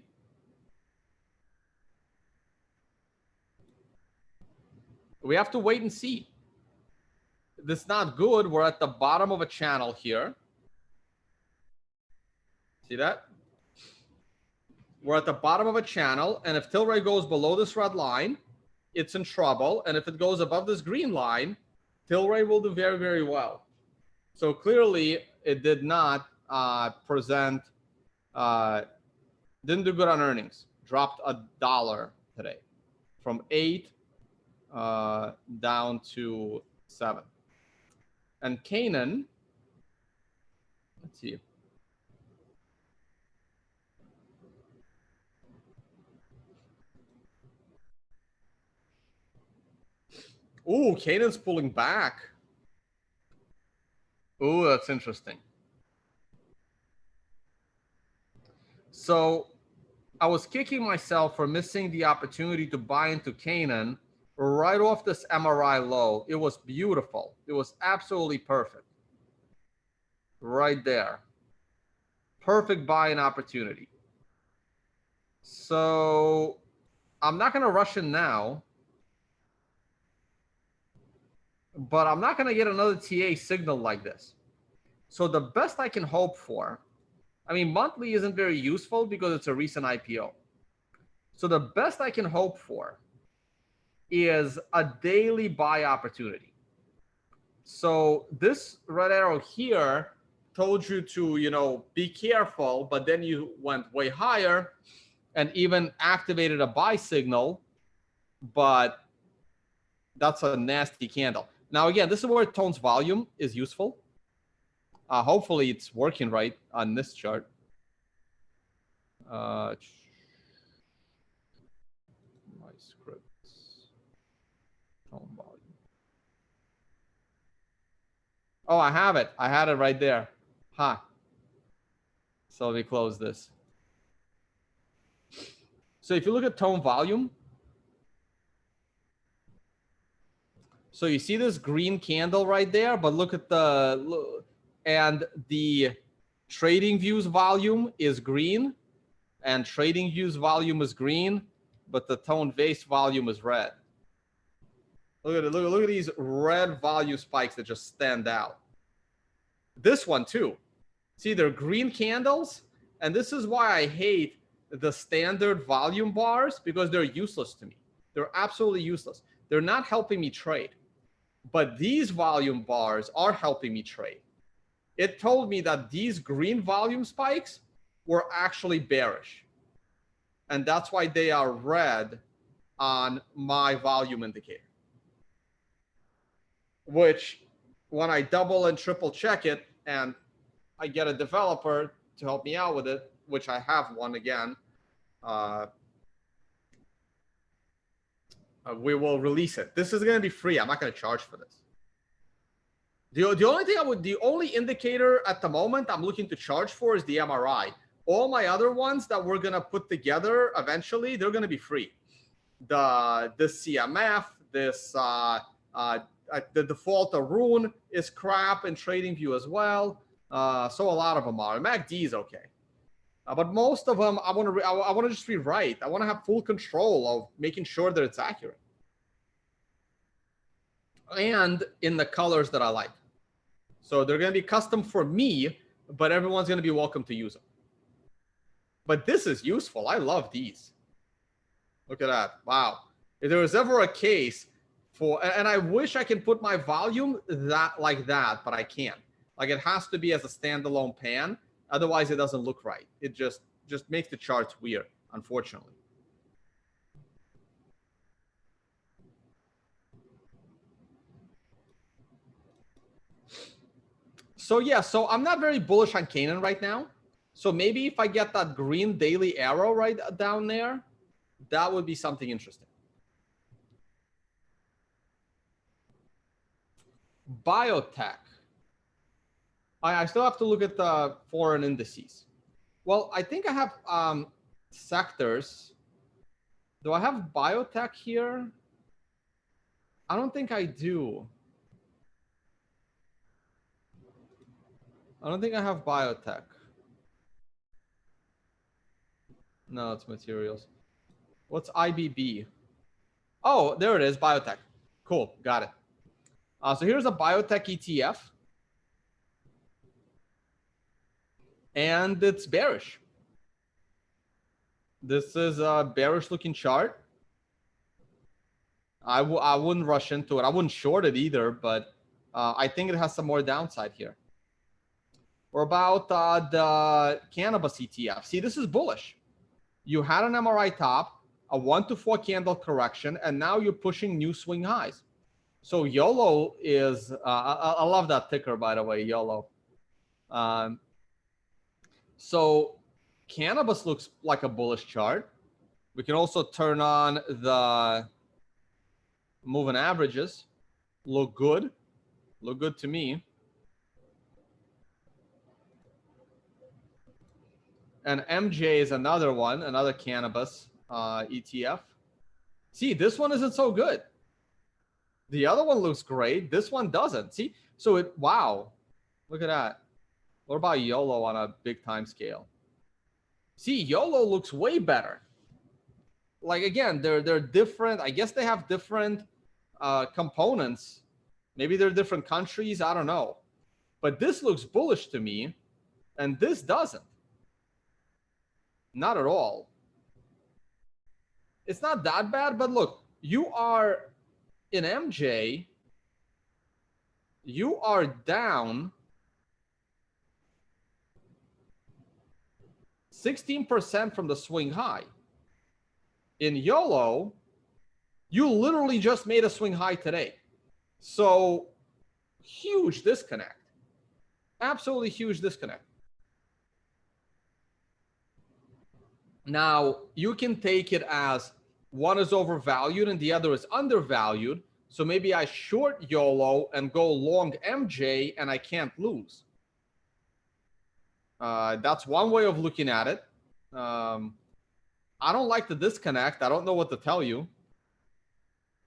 S1: We have to wait and see. This is not good. We're at the bottom of a channel here. See that? We're at the bottom of a channel, and if Tilray goes below this red line, it's in trouble. And if it goes above this green line, Tilray will do very, very well. So clearly, it did not present, didn't do good on earnings. Dropped $1 today, from 8 down to 7. And Canaan, let's see. Ooh, Canaan's pulling back. Ooh, that's interesting. So I was kicking myself for missing the opportunity to buy into Canaan right off this MRI low. It was beautiful. It was absolutely perfect. Right there. Perfect buying opportunity. So I'm not going to rush in now, but I'm not going to get another TA signal like this. So the best I can hope for, I mean, monthly isn't very useful because it's a recent IPO. So the best I can hope for is a daily buy opportunity. So this red arrow here told you to, be careful, but then you went way higher and even activated a buy signal, but that's a nasty candle. Now, again, this is where Tone's volume is useful. Hopefully it's working right on this chart. My scripts. Tone volume. Oh, I have it. I had it right there. Huh. So let me close this. So if you look at tone volume, so you see this green candle right there, but look at the trading views volume is green, and trading views volume is green, but the tone base volume is red. Look at it. Look at these red volume spikes that just stand out. This one too. See, they're green candles, and this is why I hate the standard volume bars, because they're useless to me. They're absolutely useless. They're not helping me trade. But these volume bars are helping me trade. It told me that these green volume spikes were actually bearish. And that's why they are red on my volume indicator. Which, when I double and triple check it, and I get a developer to help me out with it, which I have one again, we will release it. This is going to be free. I'm not going to charge for this. The only indicator at the moment I'm looking to charge for is the MRI. All my other ones that we're going to put together eventually, they're going to be free. the CMF, this the default Rune is crap in TradingView as well. So a lot of them are. MACD is okay. But most of them, I want to just rewrite. I want to have full control of making sure that it's accurate and in the colors that I like. So they're going to be custom for me, but everyone's going to be welcome to use them. But this is useful. I love these. Look at that. Wow. If there was ever a case for, and I wish I could put my volume like that, but I can't. Like it has to be as a standalone pan. Otherwise, it doesn't look right. It just makes the charts weird, unfortunately. So yeah, so I'm not very bullish on Canaan right now. So maybe if I get that green daily arrow right down there, that would be something interesting. Biotech. I still have to look at the foreign indices. Well, I think I have sectors. Do I have biotech here? I don't think I do. I don't think I have biotech. No, it's materials. What's IBB? Oh, there it is, biotech. Cool, got it. So here's a biotech ETF. And it's bearish. This is a bearish looking chart. I wouldn't rush into it. I wouldn't short it either, but I think it has some more downside here. Or about the cannabis ETF. See, this is bullish. You had an MRI top, a 1 to 4 candle correction, and now you're pushing new swing highs. So YOLO is, I love that ticker, by the way, YOLO. So cannabis looks like a bullish chart. We can also turn on the moving averages. Look good to me. And MJ is another one, another cannabis ETF. See, this one isn't so good. The other one looks great. This one doesn't. See, so wow, look at that. What about YOLO on a big time scale? See, YOLO looks way better. Like again, they're different. I guess they have different components. Maybe they're different countries. I don't know. But this looks bullish to me, and this doesn't. Not at all. It's not that bad, but look, you are in MJ, you are down 16% from the swing high. In YOLO, you literally just made a swing high today. So huge disconnect. Absolutely huge disconnect. Now, you can take it as one is overvalued and the other is undervalued. So maybe I short YOLO and go long MJ and I can't lose. That's one way of looking at it. I don't like the disconnect. I don't know what to tell you.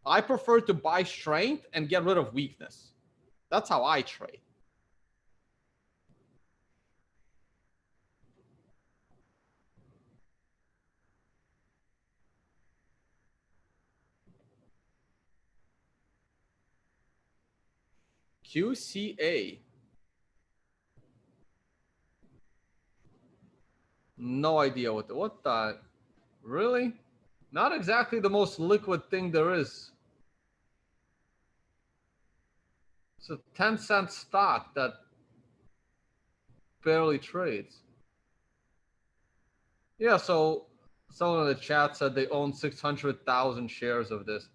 S1: I prefer to buy strength and get rid of weakness. That's how I trade. QCA. No idea what the really? Not exactly the most liquid thing there is. It's a 10-cent stock that barely trades. Yeah, so someone in the chat said they own 600,000 shares of this.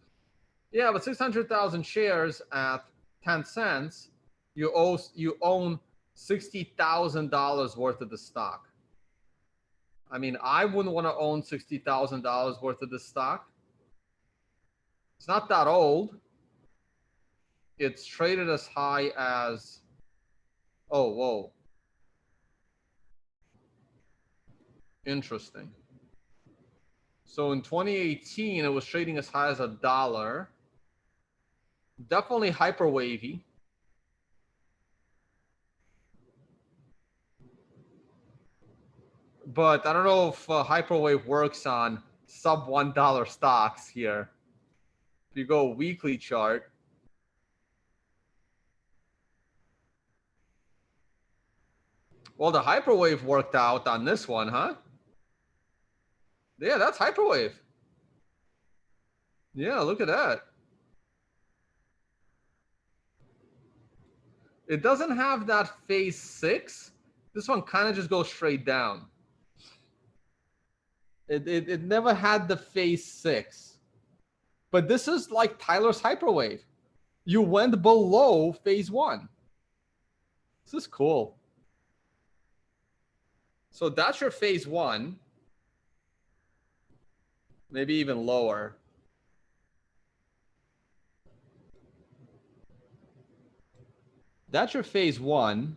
S1: Yeah, but 600,000 shares at 10 cents, you own $60,000 worth of the stock. I mean, I wouldn't want to own $60,000 worth of this stock. It's not that old. It's traded as high as, oh, whoa. Interesting. So in 2018, it was trading as high as $1. Definitely hyper wavy. But I don't know if hyperwave works on sub $1 stocks here. If you go weekly chart, well, the hyperwave worked out on this one, huh? Yeah, that's hyperwave. Yeah, look at that. It doesn't have that phase 6. This one kind of just goes straight down. It never had the phase 6. But this is like Tyler's hyperwave. You went below phase 1. This is cool. So that's your phase 1. Maybe even lower. That's your phase 1.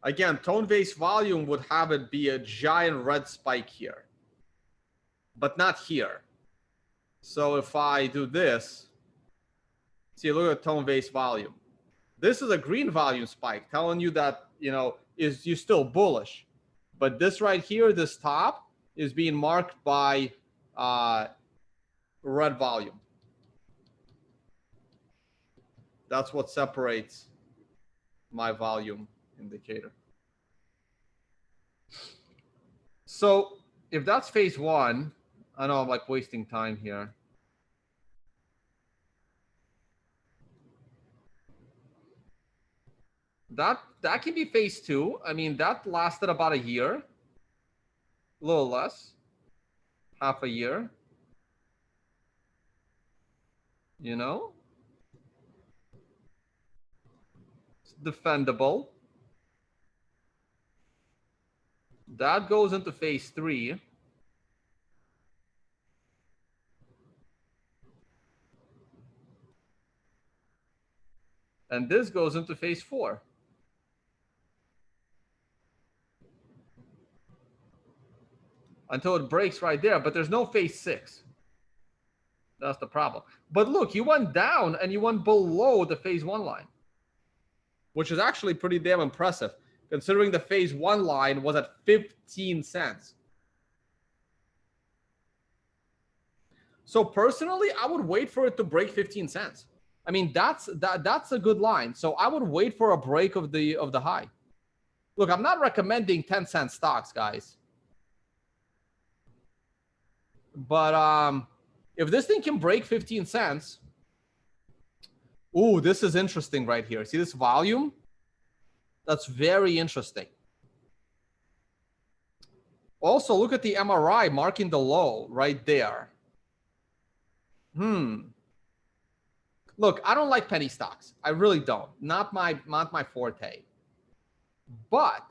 S1: Again, tone-based volume would have it be a giant red spike here, but not here. So if I do this, see, look at tone-based volume. This is a green volume spike telling you that, is you still bullish. But this right here, this top, is being marked by red volume. That's what separates my volume indicator. So if that's phase 1, I know I'm like wasting time here. That can be phase 2. I mean, that lasted about a year, a little less, half a year. It's defendable. That goes into phase 3. And this goes into phase 4. Until it breaks right there, but there's no phase 6. That's the problem. But look, you went down and you went below the phase 1 line, which is actually pretty damn impressive, considering the phase 1 line was at 15 cents. So personally, I would wait for it to break 15 cents. I mean, that's a good line. So I would wait for a break of the high. Look, I'm not recommending 10-cent stocks, guys. But if this thing can break 15 cents, ooh, this is interesting right here. See this volume? That's very interesting. Also, look at the MRI marking the low right there. Look, I don't like penny stocks. I really don't. Not my forte. But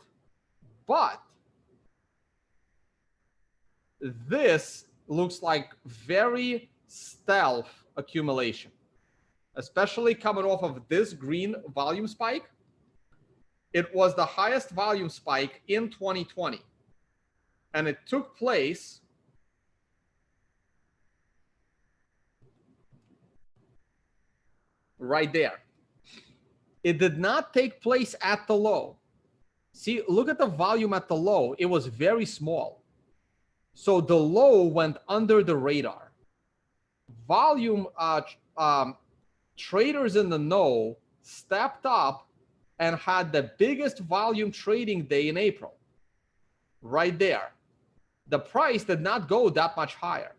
S1: this looks like very stealth accumulation, especially coming off of this green volume spike. It was the highest volume spike in 2020, and it took place right there. It did not take place at the low. See, look at the volume at the low. It was very small. So the low went under the radar. Volume traders in the know stepped up and had the biggest volume trading day in April. Right there. The price did not go that much higher.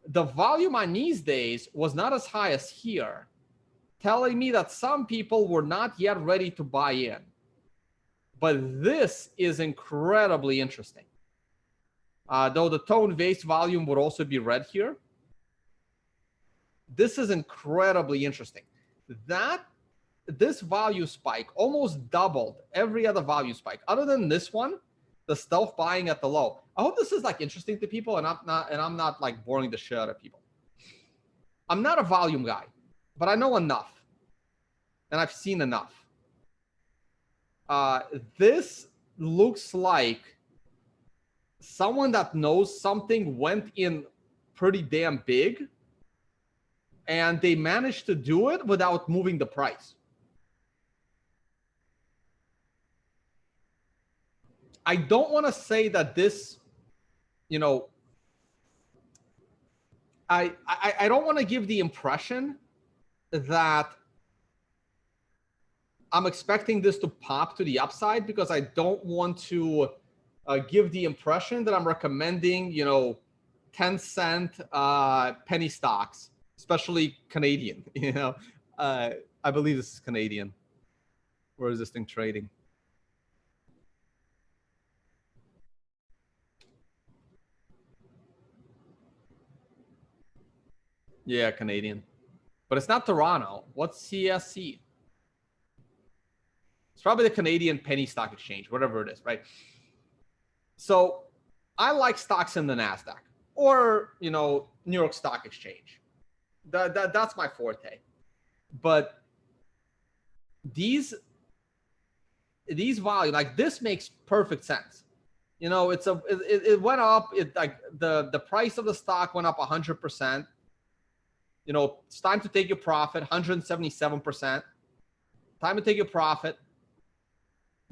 S1: The volume on these days was not as high as here, telling me that some people were not yet ready to buy in. But this is incredibly interesting. Though the tone-based volume would also be red here. This is incredibly interesting. This volume spike almost doubled every other volume spike. Other than this one, the stealth buying at the low. I hope this is like interesting to people, and I'm not like boring the shit out of people. I'm not a volume guy, but I know enough, and I've seen enough. This looks like someone that knows something went in pretty damn big, and they managed to do it without moving the price. I don't want to say that this, you know, I don't want to give the impression that I'm expecting this to pop to the upside, because I don't want to give the impression that I'm recommending, 10-cent penny stocks, especially Canadian. I believe this is Canadian. Where is this thing trading? Yeah, Canadian. But it's not Toronto. What's CSC? It's probably the Canadian Penny Stock Exchange, whatever it is, right? So I like stocks in the NASDAQ or, New York Stock Exchange. That's my forte. But these volume, like this makes perfect sense. It went up. It like the price of the stock went up 100%. It's time to take your profit, 177%. Time to take your profit.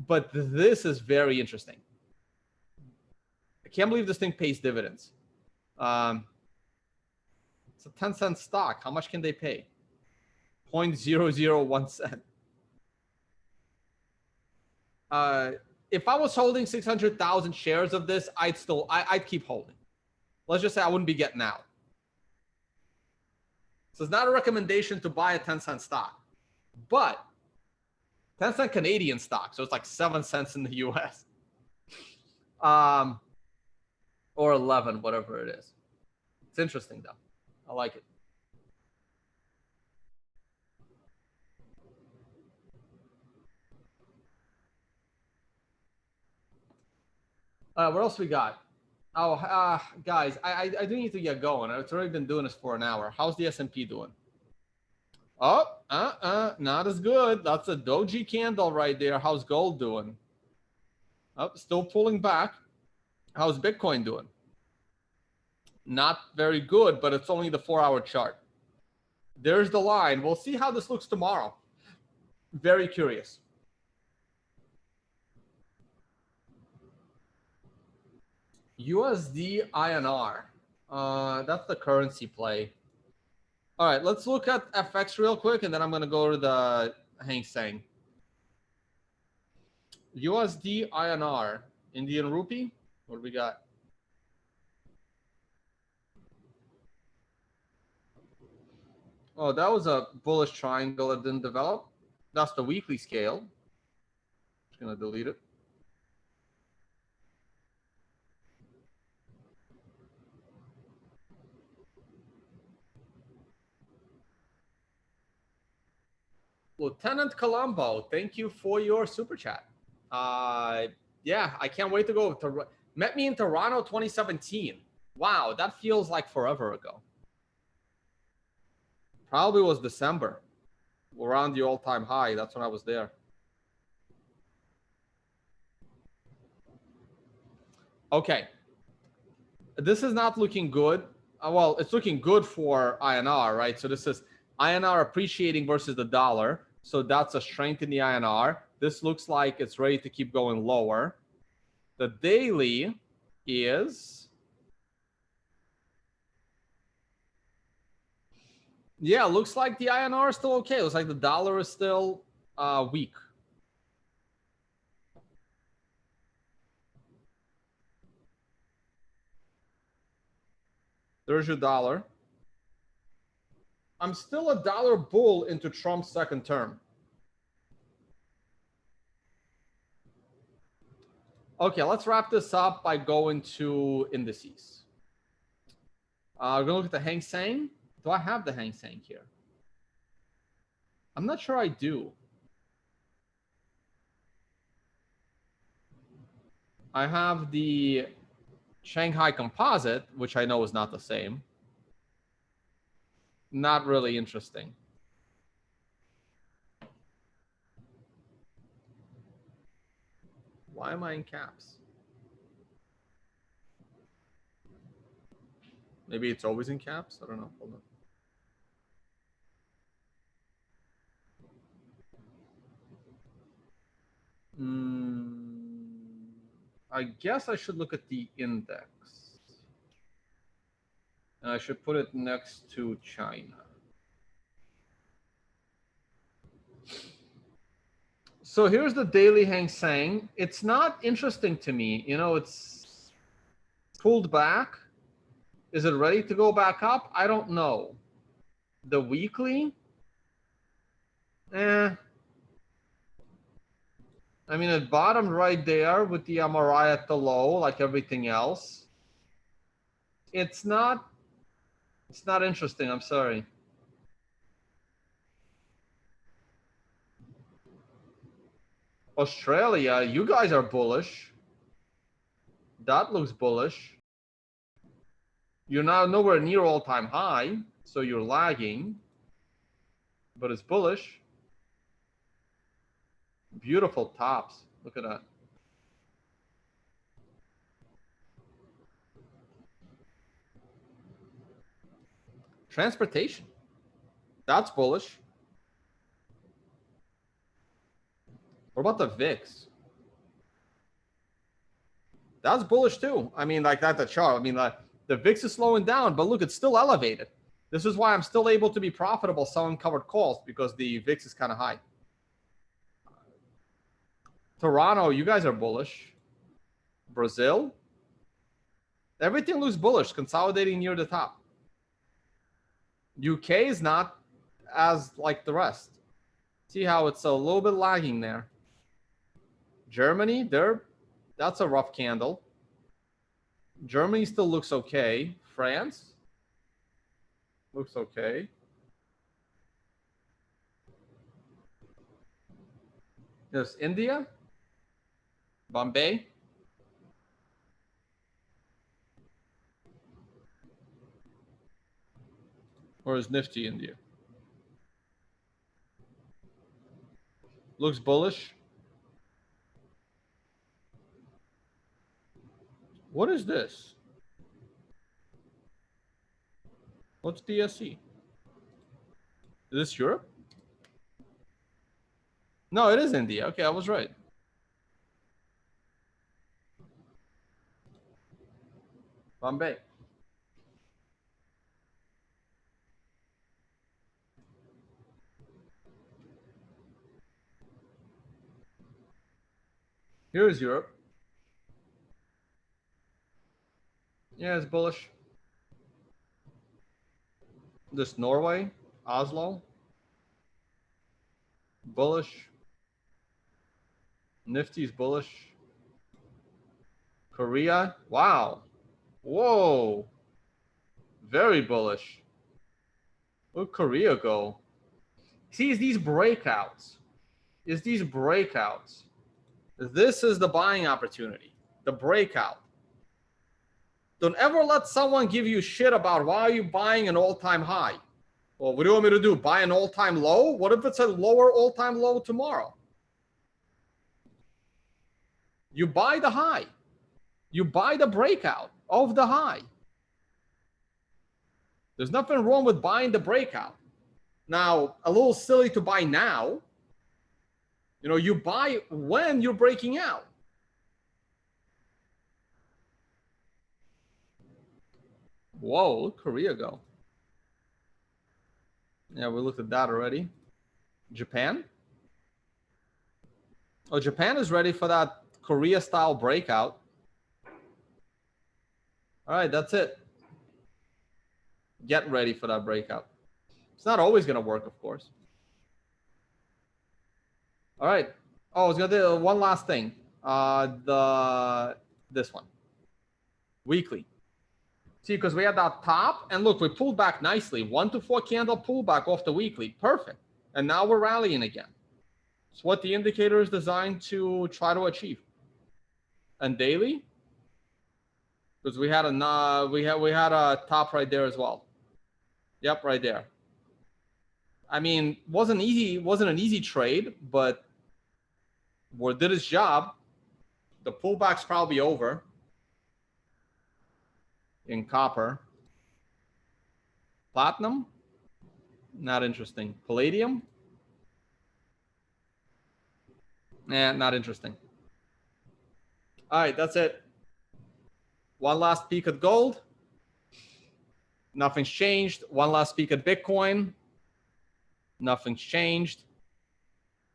S1: But this is very interesting. I can't believe this thing pays dividends. It's a 10-cent stock. How much can they pay? 0.001 cent. If I was holding 600,000 shares of this, I'd keep holding. Let's just say I wouldn't be getting out. So it's not a recommendation to buy a 10-cent stock, but 10-cent Canadian stock. So it's like 7 cents in the US. Or 11, whatever it is. It's interesting though. I like it. What else we got? Oh, guys, I do need to get going. I've already been doing this for an hour. How's the S&P doing? Oh, not as good. That's a doji candle right there. How's gold doing? Oh, still pulling back. How's Bitcoin doing? Not very good, but it's only the 4-hour chart. There's the line. We'll see how this looks tomorrow. Very curious. USD INR. That's the currency play. All right, let's look at FX real quick, and then I'm going to go to the Hang Seng. USD INR, Indian rupee. What do we got? Oh, that was a bullish triangle that didn't develop. That's the weekly scale. Just going to delete it. Lieutenant Colombo, thank you for your super chat. Yeah, I can't wait to go to. Met me in Toronto 2017. Wow, that feels like forever ago. Probably was December, around the all-time high. That's when I was there. Okay, this is not looking good. Well, it's looking good for INR, right? So this is INR appreciating versus the dollar. So that's a strength in the INR. This looks like it's ready to keep going lower. The daily is, yeah, looks like the INR is still okay. It looks like the dollar is still weak. There's your dollar. I'm still a dollar bull into Trump's second term. Okay, let's wrap this up by going to indices. We're going to look at the Hang Seng. Do I have the Hang Seng here? I'm not sure I do. I have the Shanghai Composite, which I know is not the same. Not really interesting. Why am I in caps? Maybe it's always in caps. I don't know. Hold on. I guess I should look at the index. And I should put it next to China. So here's the daily Hang Seng. It's not interesting to me. You know, it's pulled back. Is it ready to go back up? I don't know. The weekly? I mean, it bottomed right there with the MRI at the low, like everything else. It's not interesting. I'm sorry. Australia, you guys are bullish. That looks bullish. You're now nowhere near all-time high, so you're lagging, but it's bullish. Beautiful tops. Look at that. Transportation. That's bullish. What about the VIX? That's bullish too. I mean, like that's the chart. I mean, the VIX is slowing down, but look, it's still elevated. This is why I'm still able to be profitable selling covered calls, because the VIX is kind of high. Toronto, you guys are bullish. Brazil, everything looks bullish, consolidating near the top. UK is not as like the rest. See how it's a little bit lagging there. Germany, that's a rough candle. Germany still looks okay. France looks okay. There's India, Bombay. Or is Nifty India? Looks bullish. What is this? What's DSE? Is this Europe? No, it is India. Okay, I was right. Bombay. Here is Europe. Yeah, it's bullish. This Norway, Oslo, bullish. Nifty's bullish. Korea, wow. Whoa. Very bullish. Where'd Korea go? See, it's these breakouts. It's these breakouts. This is the buying opportunity. The breakout. Don't ever let someone give you shit about why are you buying an all-time high. Well, what do you want me to do? Buy an all-time low? What if it's a lower all-time low tomorrow? You buy the high. You buy the breakout of the high. There's nothing wrong with buying the breakout. Now, a little silly to buy now. You know, you buy when you're breaking out. Whoa, look Korea go. Yeah, we looked at that already. Japan. Oh, Japan is ready for that Korea style breakout. All right, that's it. Get ready for that breakout. It's not always going to work, of course. All right. Oh, I was going to do one last thing. This one. Weekly. See, because we had that top, and look, we pulled back nicely. 1 to 4 candle pullback off the weekly. Perfect. And now we're rallying again. It's what the indicator is designed to try to achieve. And daily, because we had a top right there as well. Yep, right there. I mean, wasn't an easy trade, but did its job. The pullback's probably over in copper. Platinum, not interesting. Palladium, not interesting. All right, that's it. One last peek at gold. Nothing's changed. One last peek at Bitcoin. Nothing's changed.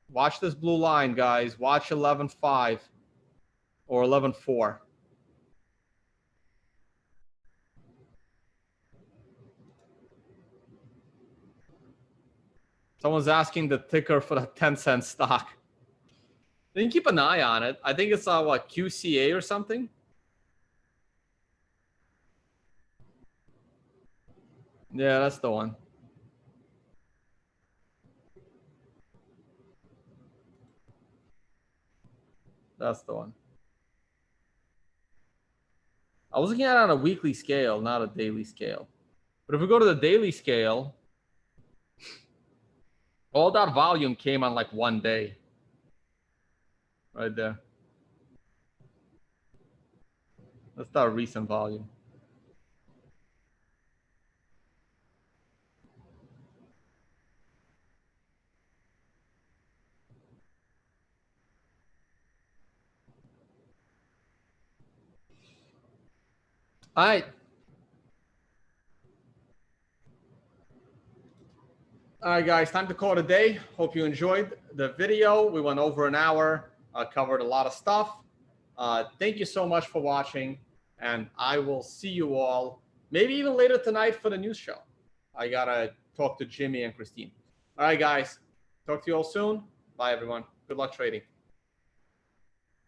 S1: Watch this blue line, guys. Watch 11.5 or 11.4. Someone's asking the ticker for the 10-cent stock. Then keep an eye on it. I think it's what, QCA or something. Yeah, that's the one. That's the one. I was looking at it on a weekly scale, not a daily scale. But if we go to the daily scale, all that volume came on like one day. Right there. That's the recent volume. All right. All right, guys, time to call it a day. Hope you enjoyed the video. We went over an hour, covered a lot of stuff. Thank you so much for watching, and I will see you all maybe even later tonight for the news show. I got to talk to Jimmy and Christine. All right, guys, talk to you all soon. Bye, everyone. Good luck trading.